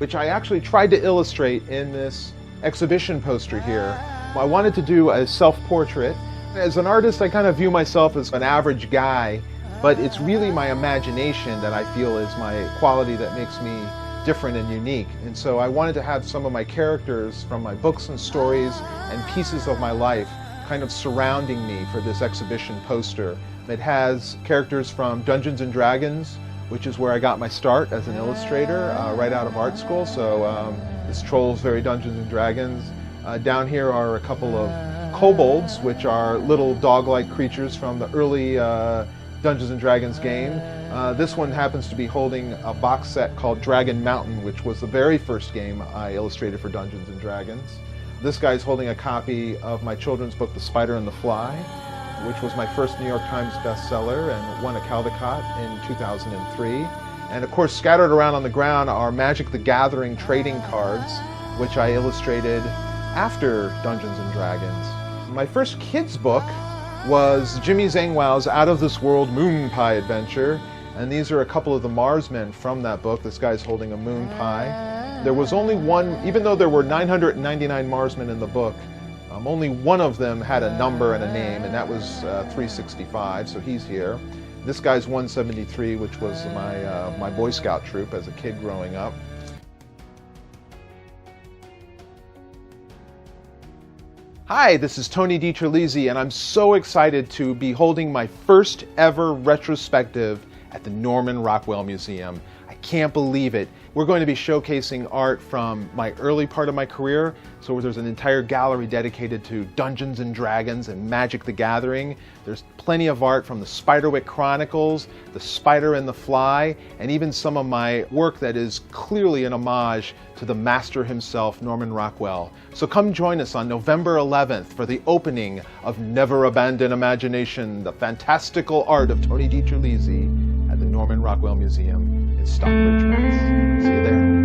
which I actually tried to illustrate in this exhibition poster here. I wanted to do a self-portrait. As an artist, I kind of view myself as an average guy, but it's really my imagination that I feel is my quality that makes me different and unique. And so I wanted to have some of my characters from my books and stories and pieces of my life kind of surrounding me for this exhibition poster. It has characters from Dungeons and Dragons, which is where I got my start as an illustrator, right out of art school. So this troll's very Dungeons and Dragons. Down here are a couple of kobolds, which are little dog-like creatures from the early Dungeons and Dragons game. This one happens to be holding a box set called Dragon Mountain, which was the very first game I illustrated for Dungeons and Dragons. This guy's holding a copy of my children's book, The Spider and the Fly, which was my first New York Times bestseller and won a Caldecott in 2003. And of course, scattered around on the ground are Magic the Gathering trading cards, which I illustrated after Dungeons and Dragons. My first kids book was Jimmy Zangwow's Out of This World Moon Pie Adventure, and these are a couple of the Marsmen from that book. This guy's holding a moon pie. There was only one, even though there were 999 Marsmen in the book, only one of them had a number and a name, and that was 365, so he's here. This guy's 173, which was my Boy Scout troop as a kid growing up. Hi, this is Tony DiTerlizzi, and I'm so excited to be holding my first ever retrospective at the Norman Rockwell Museum. I can't believe it. We're going to be showcasing art from my early part of my career. So there's an entire gallery dedicated to Dungeons and Dragons and Magic the Gathering. There's plenty of art from the Spiderwick Chronicles, The Spider and the Fly, and even some of my work that is clearly an homage to the master himself, Norman Rockwell. So come join us on November 11th for the opening of Never Abandon Imagination, the fantastical art of Tony DiTerlizzi at the Norman Rockwell Museum in Stockbridge, Mass. See you there.